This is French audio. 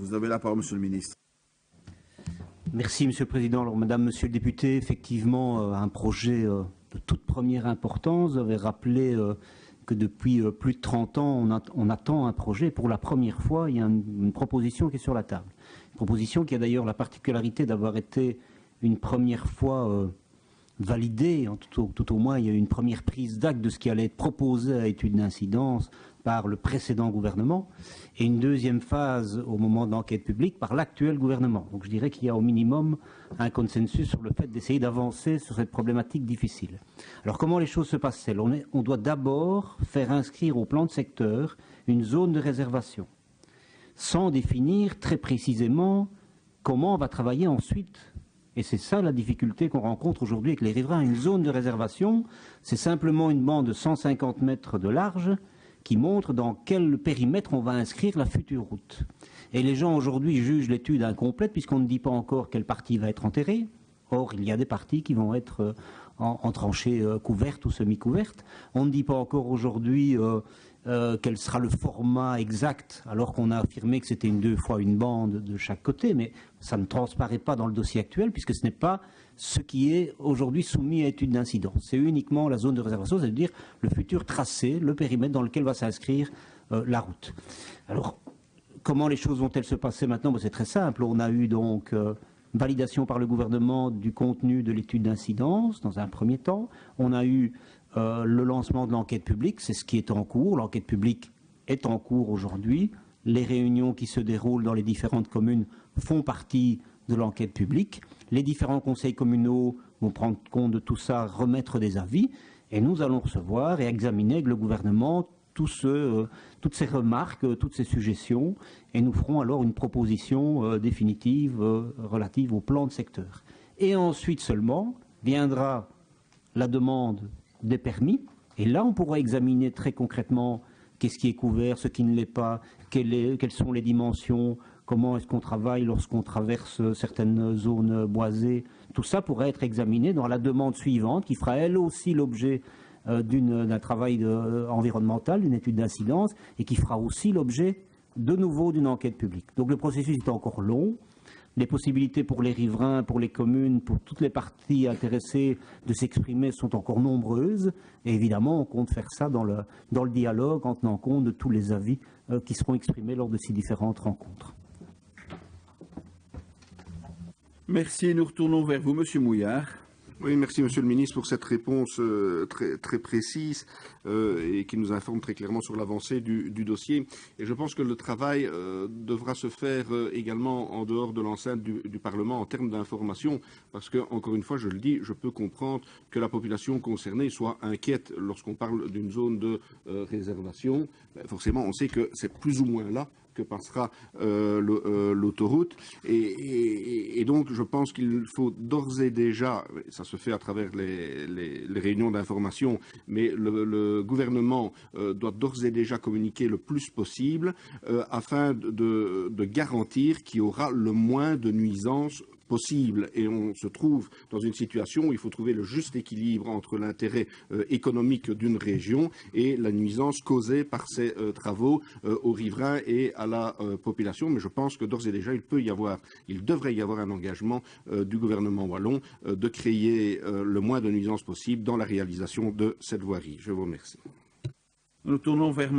Vous avez la parole, Monsieur le ministre. Merci, Monsieur le Président. Alors, Madame, Monsieur le député, effectivement, un projet de toute première importance. Vous avez rappelé que depuis plus de 30 ans, on attend un projet. Pour la première fois, il y a une proposition qui est sur la table. Une proposition qui a d'ailleurs la particularité d'avoir été une première fois validée. Tout au moins, il y a eu une première prise d'acte de ce qui allait être proposé à étude d'incidence par le précédent gouvernement et une deuxième phase au moment de l'enquête publique par l'actuel gouvernement. Donc je dirais qu'il y a au minimum un consensus sur le fait d'essayer d'avancer sur cette problématique difficile. Alors comment les choses se passent-elles ? On doit d'abord faire inscrire au plan de secteur une zone de réservation, sans définir très précisément comment on va travailler ensuite. Et c'est ça la difficulté qu'on rencontre aujourd'hui avec les riverains. Une zone de réservation, c'est simplement une bande de 150 mètres de large qui montre dans quel périmètre on va inscrire la future route. Et les gens aujourd'hui jugent l'étude incomplète puisqu'on ne dit pas encore quelle partie va être enterrée. Or, il y a des parties qui vont être en tranchées couvertes ou semi-couvertes. On ne dit pas encore aujourd'hui quel sera le format exact, alors qu'on a affirmé que c'était 2 fois une bande de chaque côté, mais ça ne transparaît pas dans le dossier actuel puisque ce n'est pas ce qui est aujourd'hui soumis à étude d'incidence. C'est uniquement la zone de réservation, c'est-à-dire le futur tracé, le périmètre dans lequel va s'inscrire la route. Alors, comment les choses vont-elles se passer maintenant ? C'est très simple. On a eu donc validation par le gouvernement du contenu de l'étude d'incidence dans un premier temps. On a eu le lancement de l'enquête publique, c'est ce qui est en cours. L'enquête publique est en cours aujourd'hui. Les réunions qui se déroulent dans les différentes communes font partie de l'enquête publique. Les différents conseils communaux vont prendre compte de tout ça, remettre des avis, et nous allons recevoir et examiner avec le gouvernement toutes ces remarques, toutes ces suggestions, et nous ferons alors une proposition définitive relative au plan de secteur. Et ensuite seulement viendra la demande des permis, et là on pourra examiner très concrètement qu'est-ce qui est couvert, ce qui ne l'est pas, quelles sont les dimensions, comment est-ce qu'on travaille lorsqu'on traverse certaines zones boisées. Tout ça pourrait être examiné dans la demande suivante qui fera elle aussi l'objet d'un travail environnemental, d'une étude d'incidence, et qui fera aussi l'objet de nouveau d'une enquête publique. Donc le processus est encore long. Les possibilités pour les riverains, pour les communes, pour toutes les parties intéressées de s'exprimer sont encore nombreuses. Et évidemment, on compte faire ça dans le dialogue en tenant compte de tous les avis qui seront exprimés lors de ces différentes rencontres. Merci. Nous retournons vers vous, Monsieur Mouillard. Oui, merci Monsieur le Ministre pour cette réponse très précise et qui nous informe très clairement sur l'avancée du dossier. Et je pense que le travail devra se faire également en dehors de l'enceinte du Parlement en termes d'information, parce que, encore une fois, je le dis, je peux comprendre que la population concernée soit inquiète lorsqu'on parle d'une zone de réservation. Forcément, on sait que c'est plus ou moins là que passera l'autoroute. Et donc, je pense qu'il faut d'ores et déjà, ça se fait à travers les réunions d'information, mais le gouvernement doit d'ores et déjà communiquer le plus possible afin de garantir qu'il y aura le moins de nuisances possible. Et on se trouve dans une situation où il faut trouver le juste équilibre entre l'intérêt économique d'une région et la nuisance causée par ces travaux aux riverains et à la population. Mais je pense que d'ores et déjà, il devrait y avoir un engagement du gouvernement wallon de créer le moins de nuisances possible dans la réalisation de cette voirie. Je vous remercie. Nous tournons vers